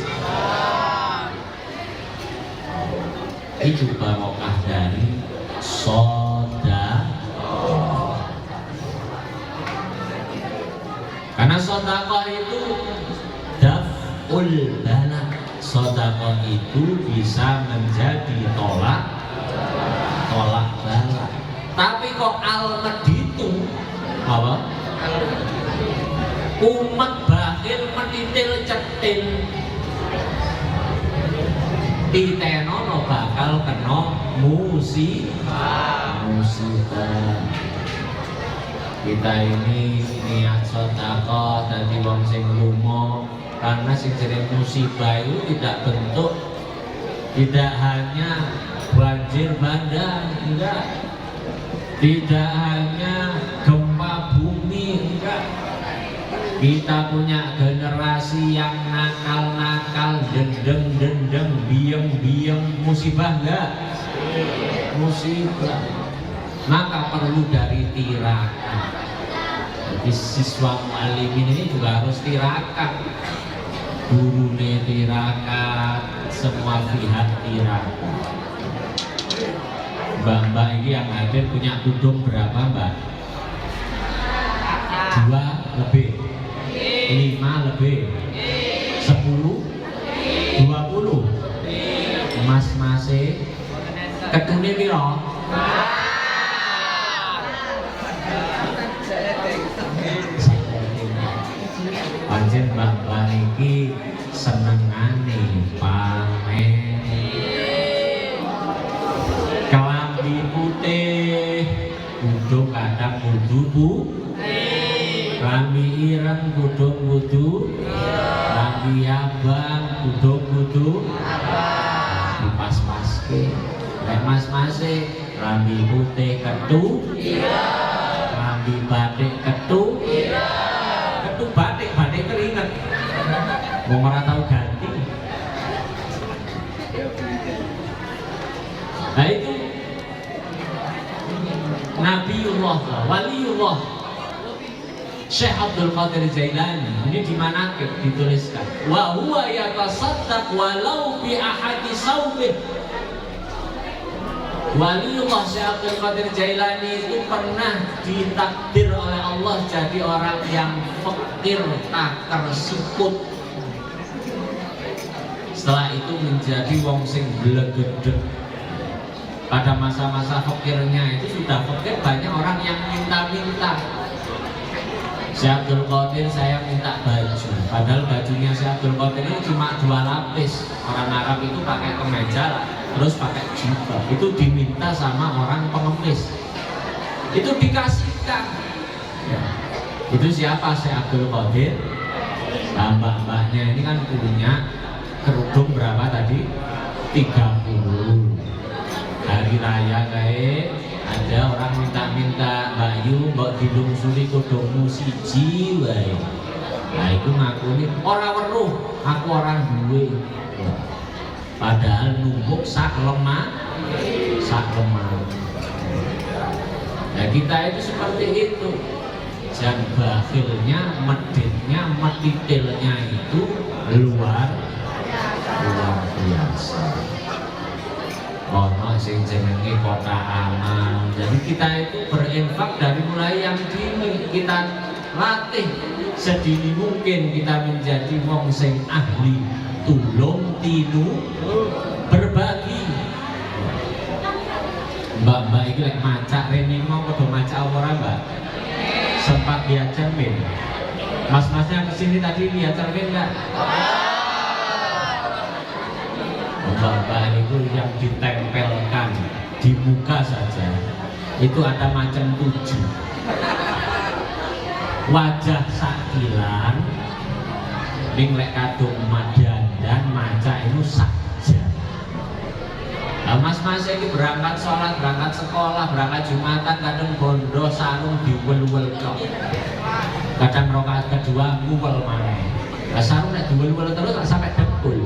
Itu barokah dari sedekah. Karena sedekah itu daf'ul bala. Sedekah itu bisa menjadi tolak bala. Tapi kok al-meditu apa? Umat bakhil menitil cetil titenono bakal asal kena musibah. Kita ini niat sedekah dadi wong sing lumo, karena sing jeneng musibah itu tidak hanya banjir bandang, enggak. Tidak hanya gempa bumi, enggak. Kita punya generasi yang nakal-nakal, dendeng-dendeng, biem-biem, musibah enggak? Musibah. Maka perlu dari tirakat. Jadi siswa mu'alimin ini juga harus tirakat. Gurune tirakat, semua pihak tirakat. Mbak-mbak ini yang hadir punya tudung berapa mbak? 2 lebih, 5 lebih, 10, 20. Mas-mase ketune piro? Pancen mbak-mbak niki senengane pamer. Kelambi putih kudu kadang kudu putih, kelambi ireng kudu kelambi abang kudu dipas-paske. Lek mas-mase kelambi putih ketu, kelambi batik ketu, batik keringet, wong ora tau ganti. Nah itu Nabiullah, Waliullah Syekh Abdul Qadir Jailani. Ini dimana dituliskan wa huwa yatasaddaq walau bi ahadi saubih. Waliullah Syekh Abdul Qadir Jailani itu pernah ditakdir oleh Allah jadi orang yang fakir tak tersebut. Setelah itu menjadi wong sing blegedeg. Pada masa-masa fakirnya itu sudah fakir, banyak orang yang minta-minta. Syekh Abdul Qadir, saya minta baju. Padahal bajunya Syekh Abdul Qadir ini cuma 2 lapis. Orang Arab itu pakai kemeja terus pakai jubah. Itu diminta sama orang pengemis. Itu dikasihkan. Ya. Itu siapa Syekh Abdul Qadir? Mbak-mbaknya ini kan punya kerudung berapa tadi? 30. Hari raya kayak ada orang minta-minta Bayu mbok dilungsuri kodongmu siji wae. Nah itu ngakuni ora weruh, aku orang duwe. Padahal numpuk sak lemah. Nah kita itu seperti itu. Dan bakhilnya, meditnya, metitilnya itu luar biasa. Ono sing jenenge kota amal. Jadi kita itu berinfak dari mulai yang dini, kita latih sedini mungkin kita menjadi wong sing ahli tulung tinu berbagi. Mbak-mbak iki lek macak rene mau padha macak ora mbak? Sempat diajar min. Mas-masnya kesini tadi diajar min enggak? Mbak-mbak itu yang ditempelkan di muka saja itu ada macam 7. Wajah sakilan ning lek kadung madandan maca itu saja. Nah, mas-mas ini berangkat sholat, berangkat sekolah, berangkat jumatan kadang bondo sarung diwel-wel kok. Kadang rakaat kedua nguwel maneh. Nah, sarung nek diwel-wel terus sampai dengkul.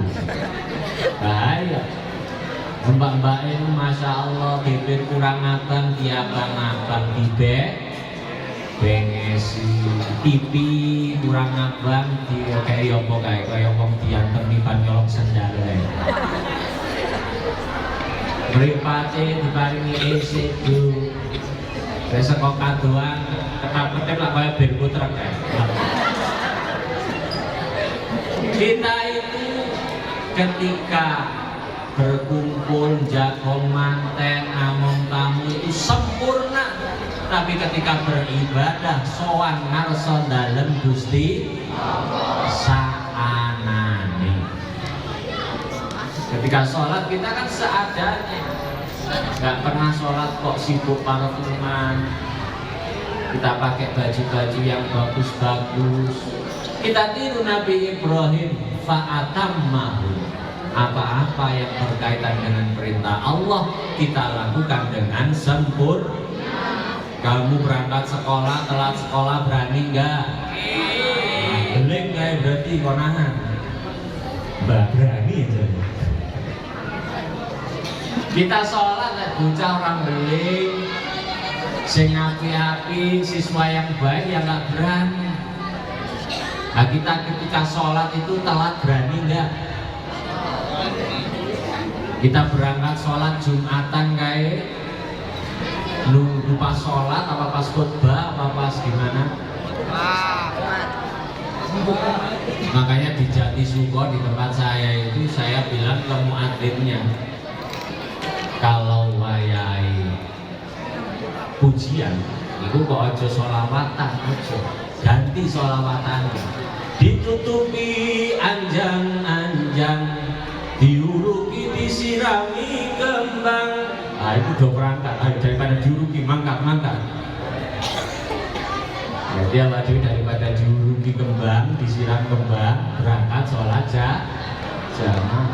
Bahaya. Mbak-mbak itu masya Allah bibir kurang abang, diabang-abang bengesi, pipi kurang abang, dia kayak yopo kayak wong diantem di nyolong sendal. Mripate diparingi isik du. Besok kok kadoan ketap-ketip lah kaya ben putrek kae. Kita itu ketika berkumpul, jago manten, among tamu itu sempurna. Tapi ketika beribadah, sowan ngarsa dalem Gusti saanane. Ketika sholat kita kan seadanya, nggak pernah sholat kok sibuk parfuman. Kita pakai baju-baju yang bagus-bagus. Kita tiru Nabi Ibrahim, fa'atammahu. Apa-apa yang berkaitan dengan perintah Allah kita lakukan dengan sempurna. Kamu berangkat sekolah, telat sekolah, berani nggak? Beling kayak berarti konangan. Mbak berani aja. Kita sholat bocah orang beling, sing api-api, siswa yang baik yang nggak berani. Nah, kita ketika sholat itu telat berani nggak? Kita berangkat sholat Jumatan kayak nunggu pas sholat apa pas khutbah apa pas gimana? Makanya di Jatisukho di tempat saya itu saya bilang ke muadzinnya, kalau wayai pujian itu kok aja sholawatan, aja ganti sholawatan, ditutupi anjang-anjang, diuruki disirami kembang. Nah itu udah berangkat, daripada diuruki mangkat-mangkat. Jadi apa cuy, daripada diuruki kembang, disiram kembang, berangkat sholat jamaah.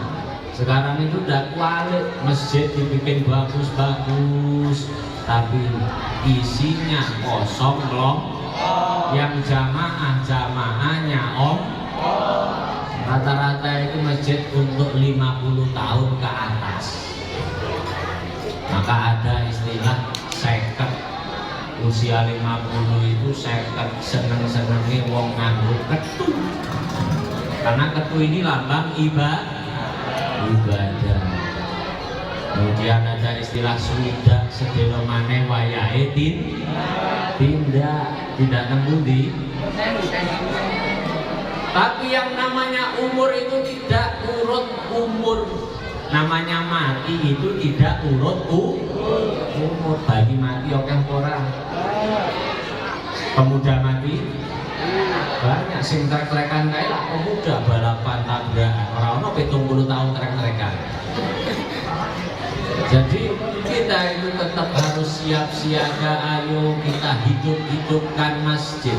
Sekarang itu udah kualik, masjid dibikin bagus-bagus, tapi isinya kosong loh. Yang jamaahnya rata-rata itu masjid untuk 50 tahun ke atas. Maka ada istilah seket, usia 50 itu seket, seneng-senengnya wong nganggo ketu. Karena ketu ini lambang ibadah. Kemudian ada istilah swidak, sedelo maneh wayahe tidak nemu di. Tapi yang namanya umur itu tidak urut umur. Namanya mati itu tidak urut umur. Bayi mati oke ora. Pemuda mati banyak sing trek-trekan kae lah pemuda balapan tabrakan. Ora ono 70 tahun trek-trekan. Jadi kita itu tetap harus siap siaga. Ayo kita hidupkan masjid.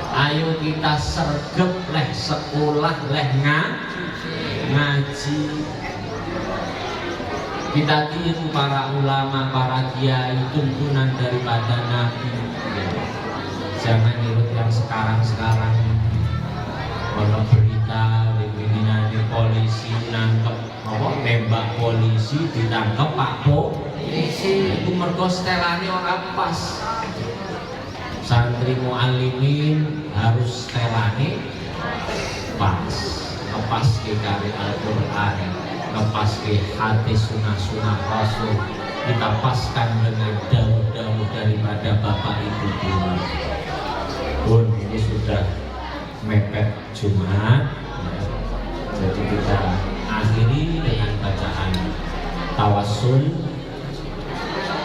Ayo kita sergep leh sekolah leh ngaji. Kita tiru para ulama, para kiai, tuntunan daripada Nabi. Jangan ikut yang sekarang kalau berita pimpinan polisi nangkep nembak polisi, ditangkap Pak Polisi. Itu mergo setelane ora pas. Santri muallimin harus setelane pas, ngepas ke kari Al-Quran, ngepas ke hadis sunnah Rasul. Kita paskan dengan dawuh-dawuh daripada Bapak Ibu guru. Pun ini sudah mepet Jumat, jadi kita akhiri dengan bacaan tawassul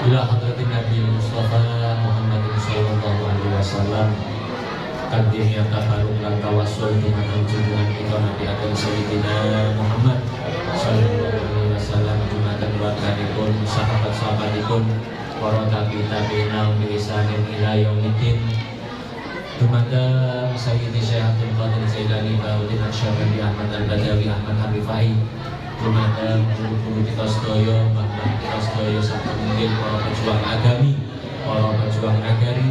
ila hadratin Nabi Mustafa Muhammad sallallahu alaihi wasallam. Kadimnya tabaruk lan tawassul dengan junjungan kita Nabi Agung Sayyidina Muhammad sallallahu alaihi wasallam, jumatan keluarganipun, sahabat-sahabatipun, para tabi'in bi ihsanin ila yaumiddin. Dumateng Sayyidi Syekh Abdul Qadir Jailani Baudin Asy'ari Ahmad Al-Badawi Ahmad Harifai. Dumateng guru-guru kita sedaya, mbah-mbah kita sedaya satemungkin para pejuang agami, para pejuang nagari.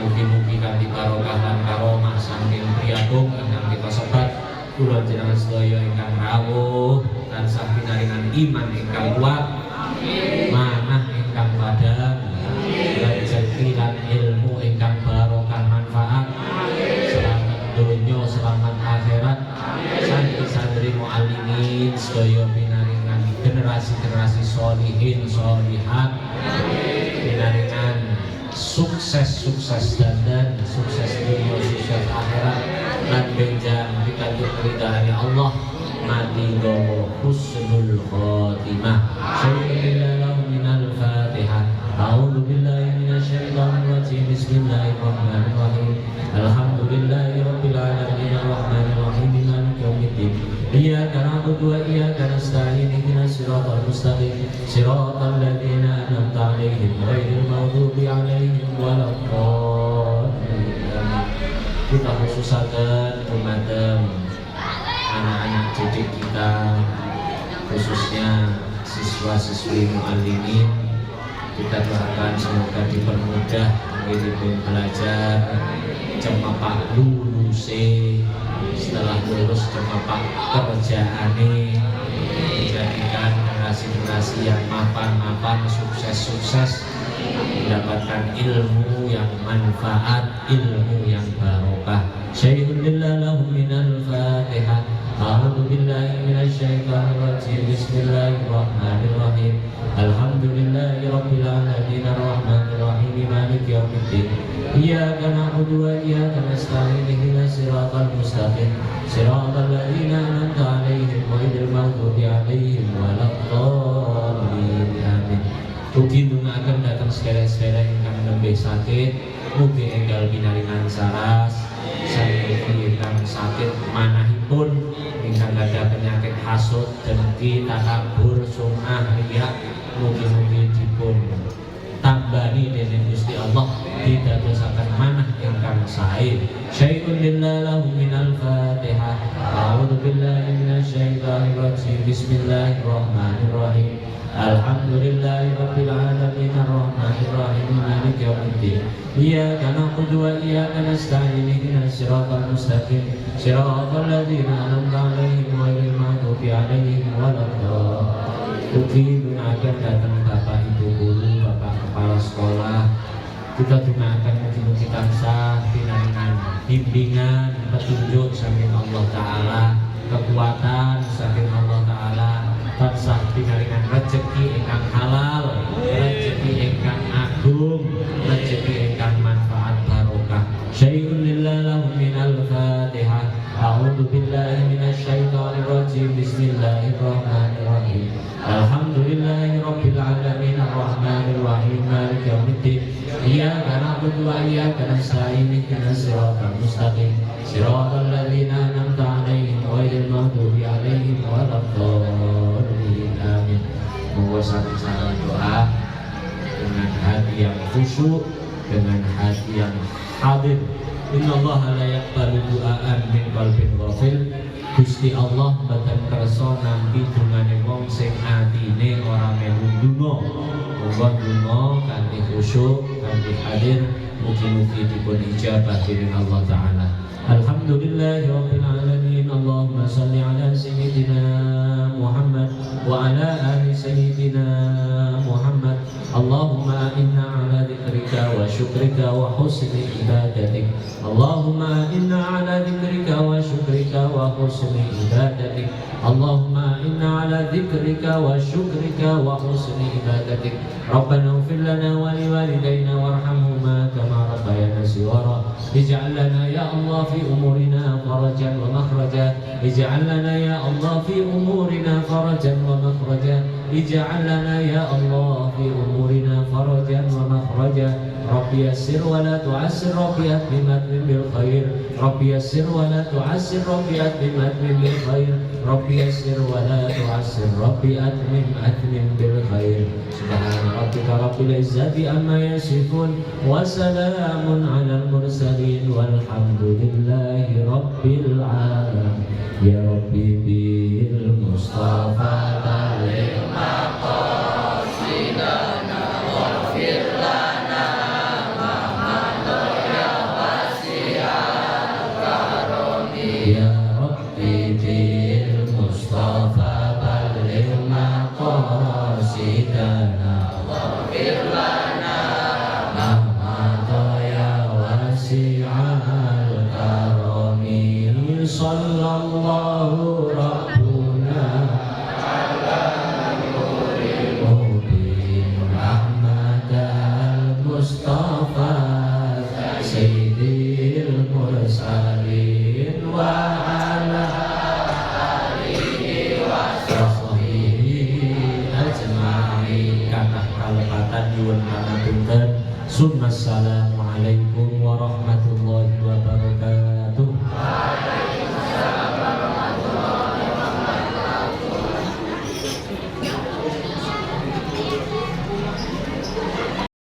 Mugi-mugi kanthi barokah lan karomah saking priyagung ingkang kita sebat, kula jenengan sedaya ingkang rawuh tansah pinaringan iman ingkang kuat, manah ingkang padhang, rezeki lan ilmu ingkang barokah manfaat, selamat donya selamat akhirat, santri-santri muallimin sedaya pinaringan generasi-generasi sholihin sholihat, pinaringan sukses dan sukses dunia sukses akhirat lan benjang pikantuk ridhane Allah mati nggawa husnul khotimah. Sallallahu minal Fatihah. A'udzu billahi minasyaitonir rajim. Bismillahirrahmanirrahim. Alhamdulillahirabbil alamin arrahmanir rahim maliki yaumiddin. Iyyaka na'budu wa iyyaka nasta'in. siratal mustaqim siratal ladzina an'amta 'alaihim ghairil maghdubi 'alaihim waladdallin. Kita khususaken dumateng anak-anak didik kita, khususnya siswa-siswi muallimin. Kita doakan semoga dipermudah mengirim belajar, cemepak luluse, setelah lulus cemepak kerjaane, dijadikan generasi-generasi yang mapan-mapan, sukses-sukses, mendapatkan ilmu yang manfaat, ilmu yang barokah. Syai'un lillah lahum minal Fatihah. A'udzu billahi minasy syaithanir rajim. Bismillahirrahmanirrahim. Alhamdulillahi rabbil alamin arrahmanir rahim maliki yaumiddin. Iyyaka na'budu wa iyyaka nasta'in ihdinas siratal mustaqim siratal ladzina an'amta 'alaihim ghairil maghdubi 'alaihim waladdallin. Amin. Ugi ndongaaken dhateng sedherek-sedherek ingkang nembe sakit, mugi enggal pinaringan saras saking ingkang sakit manahipun, ingkang gadah penyakit hasud, dengki, takabur, sum'ah, riya, mugi-mugi dipun tambani dening Gusti Allah didadosaken manah ingkang sae. Syai'un lillah lahum minal Fatihah. A'udzu billahi minasy syaithanir rajim. Bismillahirrahmanirrahim. Alhamdulillahi rabbil alamin arrahmanir rahim maliki yaumiddin. Iyyaka na'budu wa iyyaka nasta'in ihdinas siratal mustaqim siratal ladzina an'amta 'alaihim ghairil maghdubi 'alaihim waladdallin. Ugi dungaken dhateng Bapak Ibu guru, Bapak kepala sekolah. Kita dungaken mugi-mugi tansah pinaringan bimbingan, petunjuk saking Allah taala, kekuatan saking Allah taala, tansah pinaringan rezeki ingkang halal, rezeki ingkang agung, rezeki ingkang manfaat barokah. Syai'un lillah lahum minal Fatihah. A'udzu billahi minasy syaithanir rajim. Bismillahirrahmanirrahim. Alhamdulillahi rabbil alamin arrahmanir rahim maliki yaumiddin. Iyyaka na'budu wa iyyaka nasta'in ihdinas siratal mustaqim siratal ladzina an'amta 'alaihim ghairil maghdubi 'alaihim waladdallin. Amin. Monggo salam doa dengan hati yang khusyuk, dengan hati yang hadir. Innallaha la yaqbalu du'aan min qalbin ghafil. Gusti Allah mboten kersa nampi dungane wong sing atine ora melu ndonga. Monggo ndonga kanthi khusyuk, kanthi hadir, mugi-mugi dipun ijabah dening Allah taala. Alhamdulillahi rabbil alamin. Allahumma shalli ala sayyidina Muhammad wa ala ali sayyidina Muhammad. Allahumma inna ala dzikrika wa syukrika wa husni ibadatik. Allahumma inna ala dzikrika wa syukrika wa husni ibadatik. Allahumma inna ala dzikrika wa syukrika wa husni ibadatik. Rabbana ighfir lana wa liwalidayna warhamhuma kama rabbayana shighara. Ij'al lana ya Allah fi umurina farajan wa makhraja. Ij'al lana ya Allah fi umurina farajan wa makhraja. Ij'al lana ya Allah fi umurina farajan wa makhraja. Rabbi yassir wa la tu'assir, Rabbi atmim bil khair. Rabbi yassir wa la tu'assir, Rabbi atmim bil khair. Rabbi yassir wa la tu'assir, Rabbi atmim bil khair. Subhana rabbika rabbil izzati amma yasifun wa salamun 'alal mursalin walhamdulillahi rabbil alamin. Ya Rabbi bil Mustafa baligh maqasidana waghfir lana ma ya wasi'al karami. Ya Rabbi bil Mustafa baligh maqasidana waghfir lana ma ya wasi'al karami. Sallallahu rabbuna ala nuril mubin Ahmad al-Mustafa sayyidil mursalin wa ala alihi wa sahbihi ajma'in. Kathah kalepatan nyuwun pangapunten. Assalamualaikum warahmatullahi